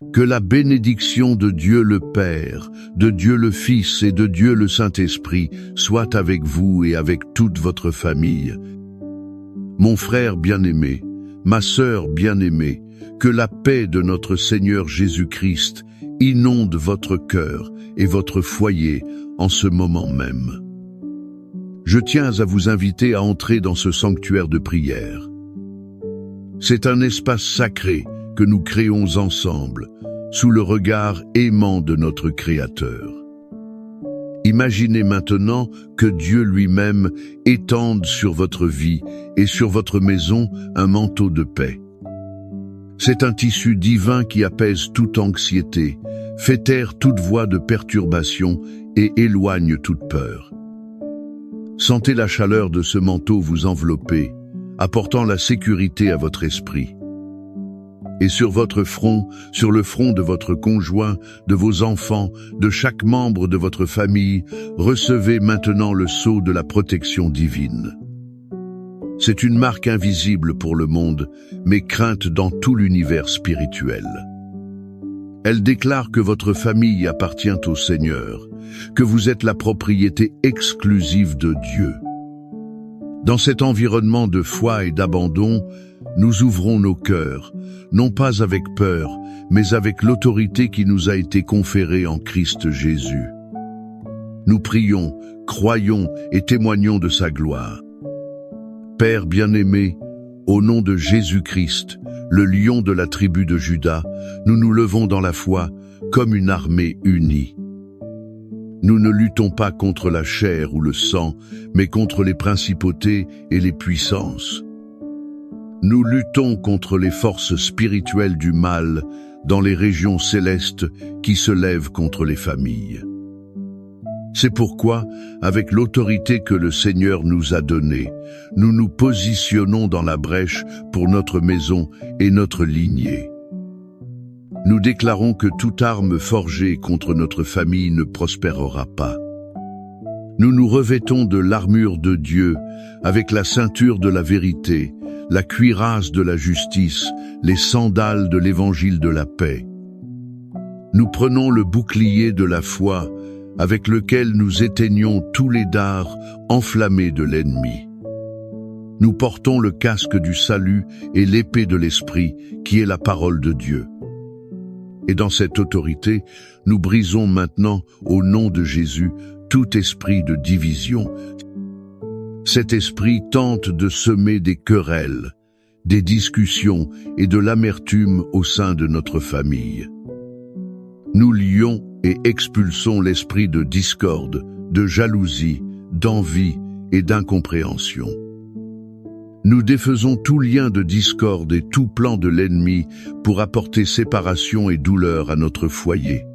Que la bénédiction de Dieu le Père, de Dieu le Fils et de Dieu le Saint-Esprit soit avec vous et avec toute votre famille. Mon frère bien-aimé, ma sœur bien-aimée, que la paix de notre Seigneur Jésus-Christ inonde votre cœur et votre foyer en ce moment même. Je tiens à vous inviter à entrer dans ce sanctuaire de prière. C'est un espace sacré que nous créons ensemble, sous le regard aimant de notre Créateur. Imaginez maintenant que Dieu lui-même étende sur votre vie et sur votre maison un manteau de paix. C'est un tissu divin qui apaise toute anxiété, fait taire toute voix de perturbation et éloigne toute peur. Sentez la chaleur de ce manteau vous envelopper, apportant la sécurité à votre esprit. Et sur votre front, sur le front de votre conjoint, de vos enfants, de chaque membre de votre famille, recevez maintenant le sceau de la protection divine. C'est une marque invisible pour le monde, mais crainte dans tout l'univers spirituel. Elle déclare que votre famille appartient au Seigneur, que vous êtes la propriété exclusive de Dieu. Dans cet environnement de foi et d'abandon, nous ouvrons nos cœurs, non pas avec peur, mais avec l'autorité qui nous a été conférée en Christ Jésus. Nous prions, croyons et témoignons de sa gloire. Père bien-aimé, au nom de Jésus-Christ, le lion de la tribu de Juda, nous nous levons dans la foi comme une armée unie. Nous ne luttons pas contre la chair ou le sang, mais contre les principautés et les puissances. Nous luttons contre les forces spirituelles du mal dans les régions célestes qui se lèvent contre les familles. C'est pourquoi, avec l'autorité que le Seigneur nous a donnée, nous nous positionnons dans la brèche pour notre maison et notre lignée. Nous déclarons que toute arme forgée contre notre famille ne prospérera pas. Nous nous revêtons de l'armure de Dieu avec la ceinture de la vérité, la cuirasse de la justice, les sandales de l'évangile de la paix. Nous prenons le bouclier de la foi avec lequel nous éteignons tous les dards enflammés de l'ennemi. Nous portons le casque du salut et l'épée de l'esprit qui est la parole de Dieu. Et dans cette autorité, nous brisons maintenant, au nom de Jésus, tout esprit de division. Cet esprit tente de semer des querelles, des discussions et de l'amertume au sein de notre famille. Nous lions et expulsons l'esprit de discorde, de jalousie, d'envie et d'incompréhension. Nous défaisons tout lien de discorde et tout plan de l'ennemi pour apporter séparation et douleur à notre foyer.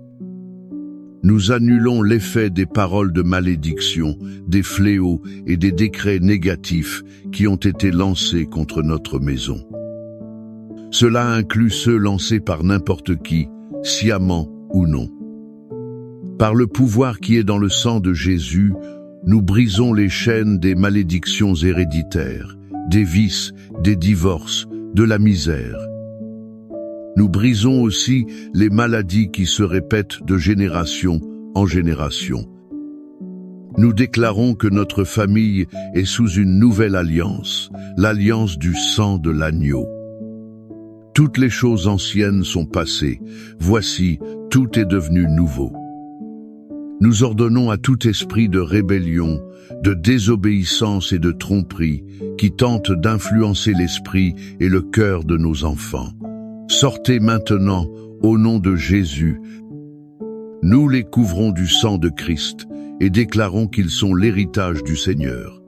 Nous annulons l'effet des paroles de malédiction, des fléaux et des décrets négatifs qui ont été lancés contre notre maison. Cela inclut ceux lancés par n'importe qui, sciemment ou non. Par le pouvoir qui est dans le sang de Jésus, nous brisons les chaînes des malédictions héréditaires, des vices, des divorces, de la misère. Nous brisons aussi les maladies qui se répètent de génération en génération. Nous déclarons que notre famille est sous une nouvelle alliance, l'alliance du sang de l'agneau. Toutes les choses anciennes sont passées, voici, tout est devenu nouveau. Nous ordonnons à tout esprit de rébellion, de désobéissance et de tromperie qui tente d'influencer l'esprit et le cœur de nos enfants. Sortez maintenant, au nom de Jésus. Nous les couvrons du sang de Christ et déclarons qu'ils sont l'héritage du Seigneur.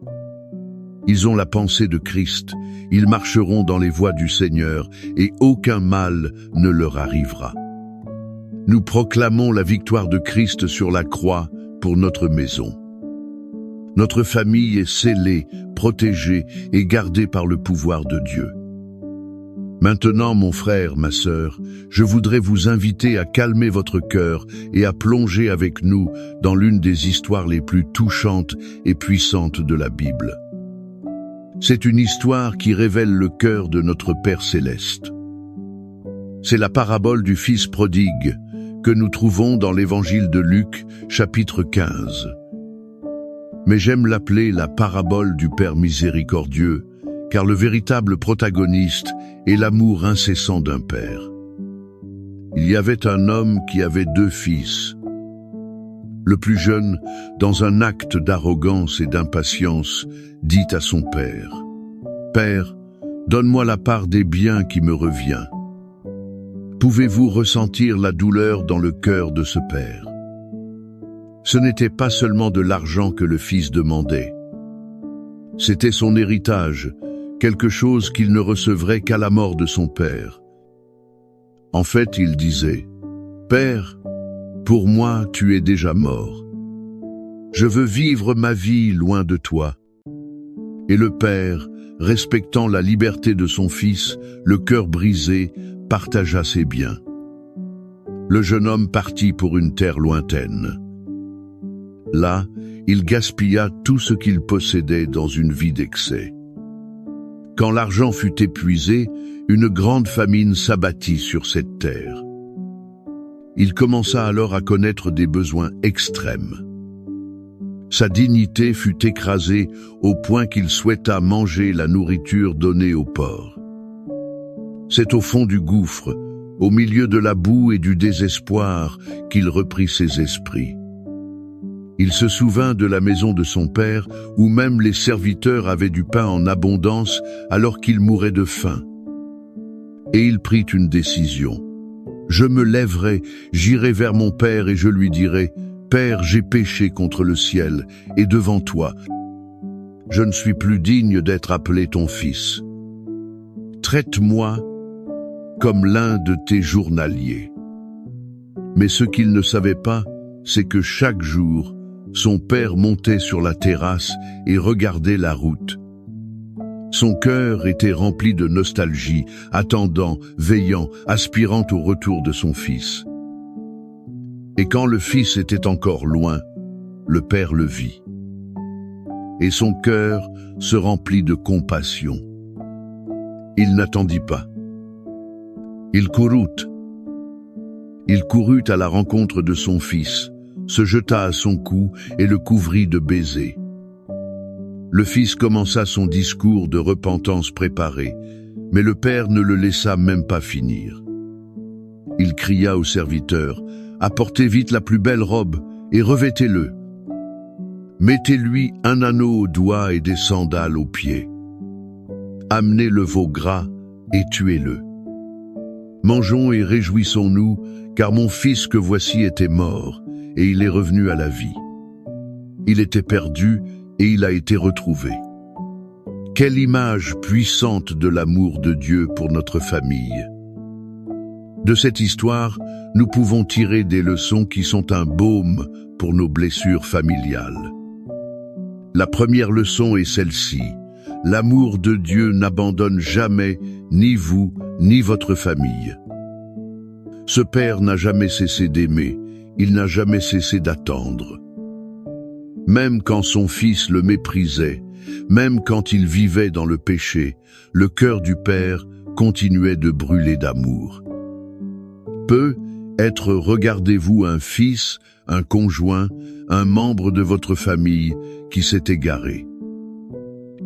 Ils ont la pensée de Christ, ils marcheront dans les voies du Seigneur et aucun mal ne leur arrivera. Nous proclamons la victoire de Christ sur la croix pour notre maison. Notre famille est scellée, protégée et gardée par le pouvoir de Dieu. Maintenant, mon frère, ma sœur, je voudrais vous inviter à calmer votre cœur et à plonger avec nous dans l'une des histoires les plus touchantes et puissantes de la Bible. C'est une histoire qui révèle le cœur de notre Père céleste. C'est la parabole du Fils prodigue que nous trouvons dans l'évangile de Luc, chapitre 15. Mais j'aime l'appeler la parabole du Père miséricordieux, car le véritable protagoniste est l'amour incessant d'un père. Il y avait un homme qui avait 2 fils. Le plus jeune, dans un acte d'arrogance et d'impatience, dit à son père, « Père, donne-moi la part des biens qui me revient. » Pouvez-vous ressentir la douleur dans le cœur de ce père? Ce n'était pas seulement de l'argent que le fils demandait. C'était son héritage, quelque chose qu'il ne recevrait qu'à la mort de son père. En fait, il disait, « Père, pour moi, tu es déjà mort. Je veux vivre ma vie loin de toi. » Et le père, respectant la liberté de son fils, le cœur brisé, partagea ses biens. Le jeune homme partit pour une terre lointaine. Là, il gaspilla tout ce qu'il possédait dans une vie d'excès. Quand l'argent fut épuisé, une grande famine s'abattit sur cette terre. Il commença alors à connaître des besoins extrêmes. Sa dignité fut écrasée au point qu'il souhaita manger la nourriture donnée aux porcs. C'est au fond du gouffre, au milieu de la boue et du désespoir, qu'il reprit ses esprits. Il se souvint de la maison de son père, où même les serviteurs avaient du pain en abondance alors qu'il mourait de faim. Et il prit une décision. « Je me lèverai, j'irai vers mon père et je lui dirai, « Père, j'ai péché contre le ciel et devant toi. Je ne suis plus digne d'être appelé ton fils. Traite-moi comme l'un de tes journaliers. » Mais ce qu'il ne savait pas, c'est que chaque jour, son père montait sur la terrasse et regardait la route. Son cœur était rempli de nostalgie, attendant, veillant, aspirant au retour de son fils. Et quand le fils était encore loin, le père le vit. Et son cœur se remplit de compassion. Il n'attendit pas. Il courut à la rencontre de son fils, se jeta à son cou et le couvrit de baisers. Le fils commença son discours de repentance préparé, mais le père ne le laissa même pas finir. Il cria au serviteur, « Apportez vite la plus belle robe et revêtez-le. Mettez-lui un anneau au doigt et des sandales aux pieds. Amenez le veau gras et tuez-le. Mangeons et réjouissons-nous, car mon fils que voici était mort, et il est revenu à la vie. Il était perdu, et il a été retrouvé. » Quelle image puissante de l'amour de Dieu pour notre famille! De cette histoire, nous pouvons tirer des leçons qui sont un baume pour nos blessures familiales. La première leçon est celle-ci. L'amour de Dieu n'abandonne jamais ni vous, ni votre famille. Ce père n'a jamais cessé d'aimer, il n'a jamais cessé d'attendre. Même quand son fils le méprisait, même quand il vivait dans le péché, le cœur du père continuait de brûler d'amour. Peut être, regardez-vous, un fils, un conjoint, un membre de votre famille qui s'est égaré.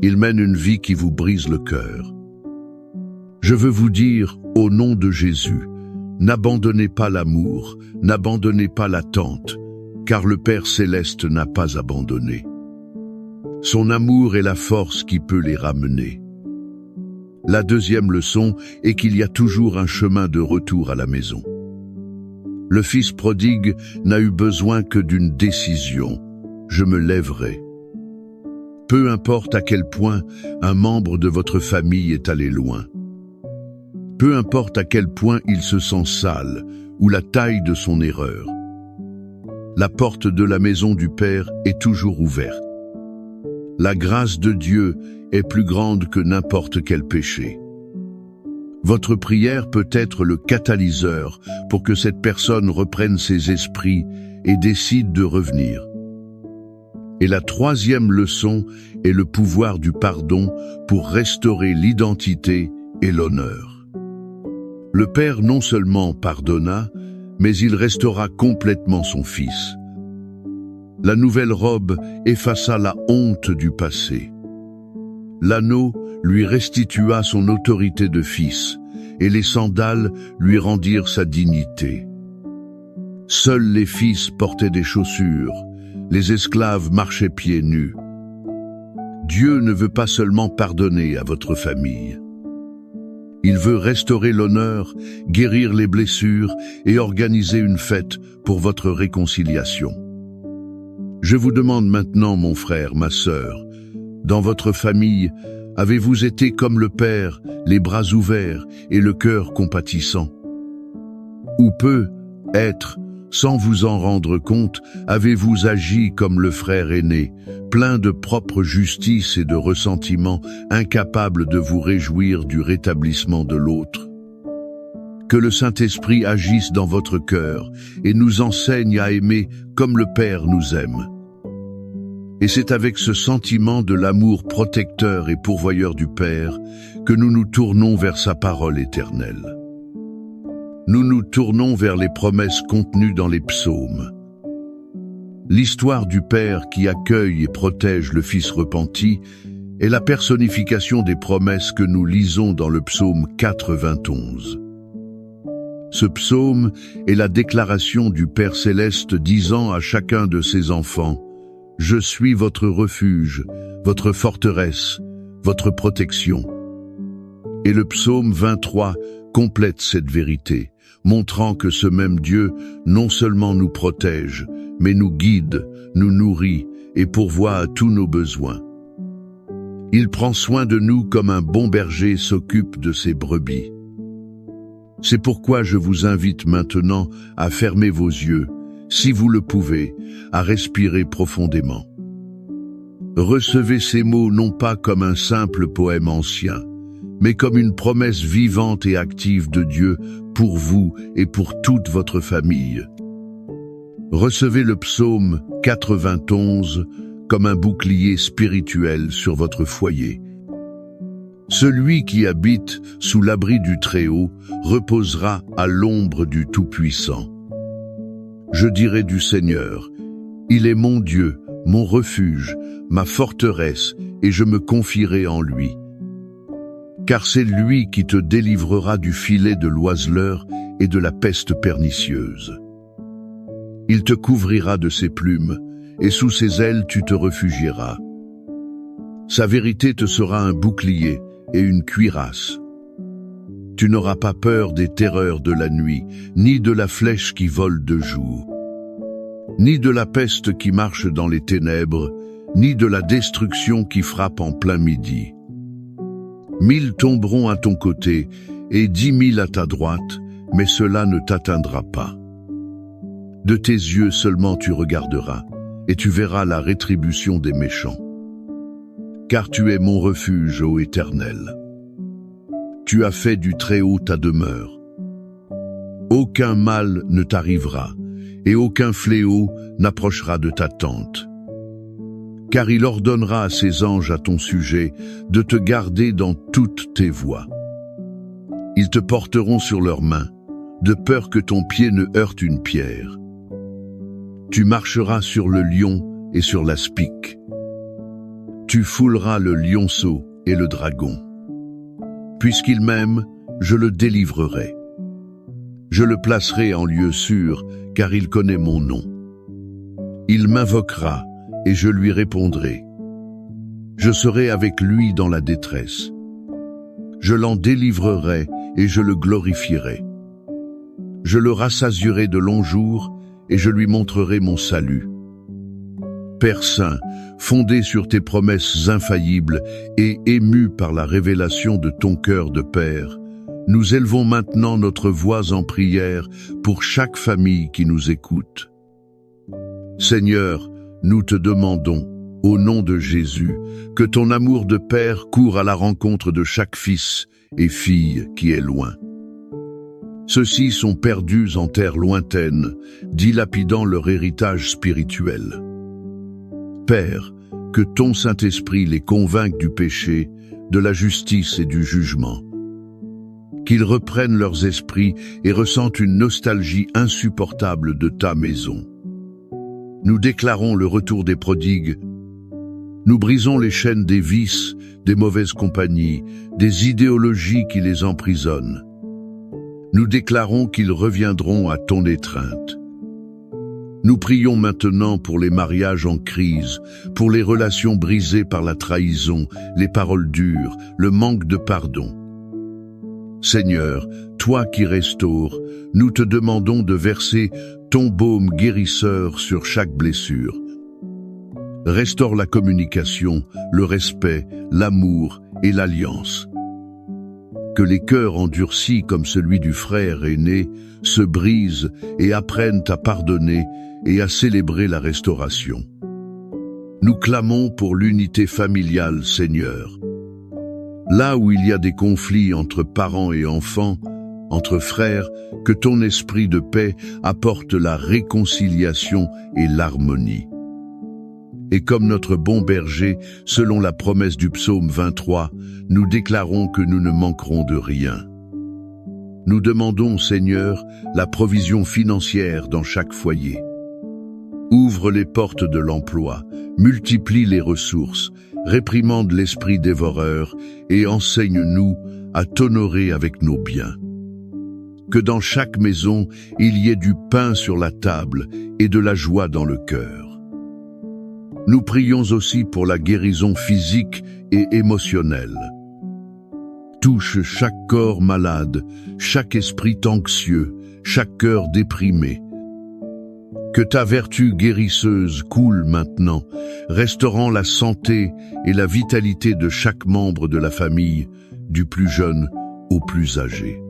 Il mène une vie qui vous brise le cœur. Je veux vous dire, au nom de Jésus, n'abandonnez pas l'amour, n'abandonnez pas l'attente, car le Père Céleste n'a pas abandonné. Son amour est la force qui peut les ramener. La deuxième leçon est qu'il y a toujours un chemin de retour à la maison. Le fils prodigue n'a eu besoin que d'une décision. Je me lèverai. Peu importe à quel point un membre de votre famille est allé loin. Peu importe à quel point il se sent sale ou la taille de son erreur. La porte de la maison du Père est toujours ouverte. La grâce de Dieu est plus grande que n'importe quel péché. Votre prière peut être le catalyseur pour que cette personne reprenne ses esprits et décide de revenir. Et la troisième leçon est le pouvoir du pardon pour restaurer l'identité et l'honneur. Le Père non seulement pardonna, mais il restaura complètement son Fils. La nouvelle robe effaça la honte du passé. L'anneau lui restitua son autorité de fils, et les sandales lui rendirent sa dignité. Seuls les fils portaient des chaussures, les esclaves marchaient pieds nus. Dieu ne veut pas seulement pardonner à votre famille. Il veut restaurer l'honneur, guérir les blessures et organiser une fête pour votre réconciliation. Je vous demande maintenant, mon frère, ma sœur, dans votre famille, avez-vous été comme le Père, les bras ouverts et le cœur compatissant? Ou peut-être, sans vous en rendre compte, avez-vous agi comme le frère aîné, plein de propre justice et de ressentiment, incapable de vous réjouir du rétablissement de l'autre? Que le Saint-Esprit agisse dans votre cœur et nous enseigne à aimer comme le Père nous aime. Et c'est avec ce sentiment de l'amour protecteur et pourvoyeur du Père que nous nous tournons vers sa parole éternelle. Nous nous tournons vers les promesses contenues dans les psaumes. L'histoire du Père qui accueille et protège le Fils repenti est la personnification des promesses que nous lisons dans le psaume 91. Ce psaume est la déclaration du Père céleste disant à chacun de ses enfants: « Je suis votre refuge, votre forteresse, votre protection. » Et le psaume 23 complète cette vérité, montrant que ce même Dieu non seulement nous protège, mais nous guide, nous nourrit et pourvoit à tous nos besoins. Il prend soin de nous comme un bon berger s'occupe de ses brebis. C'est pourquoi je vous invite maintenant à fermer vos yeux, si vous le pouvez, à respirer profondément. Recevez ces mots non pas comme un simple poème ancien, mais comme une promesse vivante et active de Dieu pour vous et pour toute votre famille. Recevez le psaume 91 comme un bouclier spirituel sur votre foyer. Celui qui habite sous l'abri du Très-Haut reposera à l'ombre du Tout-Puissant. Je dirai du Seigneur: il est mon Dieu, mon refuge, ma forteresse, et je me confierai en lui. Car c'est lui qui te délivrera du filet de l'oiseleur et de la peste pernicieuse. Il te couvrira de ses plumes, et sous ses ailes tu te réfugieras. Sa vérité te sera un bouclier et une cuirasse. Tu n'auras pas peur des terreurs de la nuit, ni de la flèche qui vole de jour, ni de la peste qui marche dans les ténèbres, ni de la destruction qui frappe en plein midi. 1000 tomberont à ton côté et 10 000 à ta droite, mais cela ne t'atteindra pas. De tes yeux seulement tu regarderas, et tu verras la rétribution des méchants. Car tu es mon refuge, ô Éternel. Tu as fait du Très-Haut ta demeure. Aucun mal ne t'arrivera, et aucun fléau n'approchera de ta tente. Car il ordonnera à ses anges à ton sujet de te garder dans toutes tes voies. Ils te porteront sur leurs mains, de peur que ton pied ne heurte une pierre. Tu marcheras sur le lion et sur l'aspic. Tu fouleras le lionceau et le dragon. Puisqu'il m'aime, je le délivrerai. Je le placerai en lieu sûr, car il connaît mon nom. Il m'invoquera, et je lui répondrai. Je serai avec lui dans la détresse. Je l'en délivrerai et je le glorifierai. Je le rassasierai de longs jours et je lui montrerai mon salut. Père saint, fondé sur tes promesses infaillibles et ému par la révélation de ton cœur de Père, nous élevons maintenant notre voix en prière pour chaque famille qui nous écoute. Seigneur, nous te demandons, au nom de Jésus, que ton amour de Père court à la rencontre de chaque fils et fille qui est loin. Ceux-ci sont perdus en terre lointaine, dilapidant leur héritage spirituel. Père, que ton Saint-Esprit les convainque du péché, de la justice et du jugement. qu'ils reprennent leurs esprits et ressentent une nostalgie insupportable de ta maison. Nous déclarons le retour des prodigues. Nous brisons les chaînes des vices, des mauvaises compagnies, des idéologies qui les emprisonnent. Nous déclarons qu'ils reviendront à ton étreinte. Nous prions maintenant pour les mariages en crise, pour les relations brisées par la trahison, les paroles dures, le manque de pardon. Seigneur, toi qui restaures, nous te demandons de verser ton baume guérisseur sur chaque blessure. Restaure la communication, le respect, l'amour et l'alliance. Que les cœurs endurcis comme celui du frère aîné se brisent et apprennent à pardonner et à célébrer la restauration. Nous clamons pour l'unité familiale, Seigneur. Là où il y a des conflits entre parents et enfants, entre frères, que ton esprit de paix apporte la réconciliation et l'harmonie. Et comme notre bon berger, selon la promesse du psaume 23, nous déclarons que nous ne manquerons de rien. Nous demandons, Seigneur, la provision financière dans chaque foyer. Ouvre les portes de l'emploi, multiplie les ressources, réprimande l'esprit dévoreur et enseigne-nous à t'honorer avec nos biens. Que dans chaque maison, il y ait du pain sur la table et de la joie dans le cœur. Nous prions aussi pour la guérison physique et émotionnelle. Touche chaque corps malade, chaque esprit anxieux, chaque cœur déprimé. Que ta vertu guérisseuse coule maintenant, restaurant la santé et la vitalité de chaque membre de la famille, du plus jeune au plus âgé.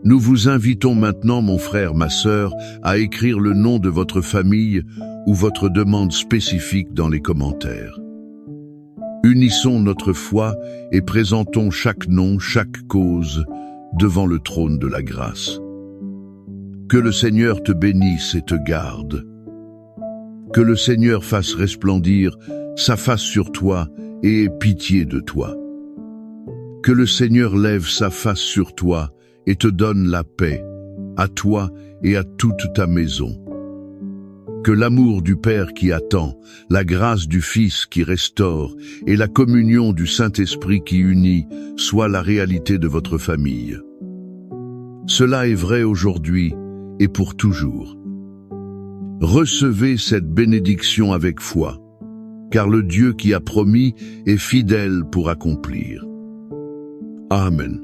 Nous vous invitons maintenant, mon frère, ma sœur, à écrire le nom de votre famille ou votre demande spécifique dans les commentaires. Unissons notre foi et présentons chaque nom, chaque cause devant le trône de la grâce. Que le Seigneur te bénisse et te garde. Que le Seigneur fasse resplendir sa face sur toi et ait pitié de toi. Que le Seigneur lève sa face sur toi et te donne la paix, à toi et à toute ta maison. Que l'amour du Père qui attend, la grâce du Fils qui restaure et la communion du Saint-Esprit qui unit soient la réalité de votre famille. Cela est vrai aujourd'hui et pour toujours. Recevez cette bénédiction avec foi, car le Dieu qui a promis est fidèle pour accomplir. Amen.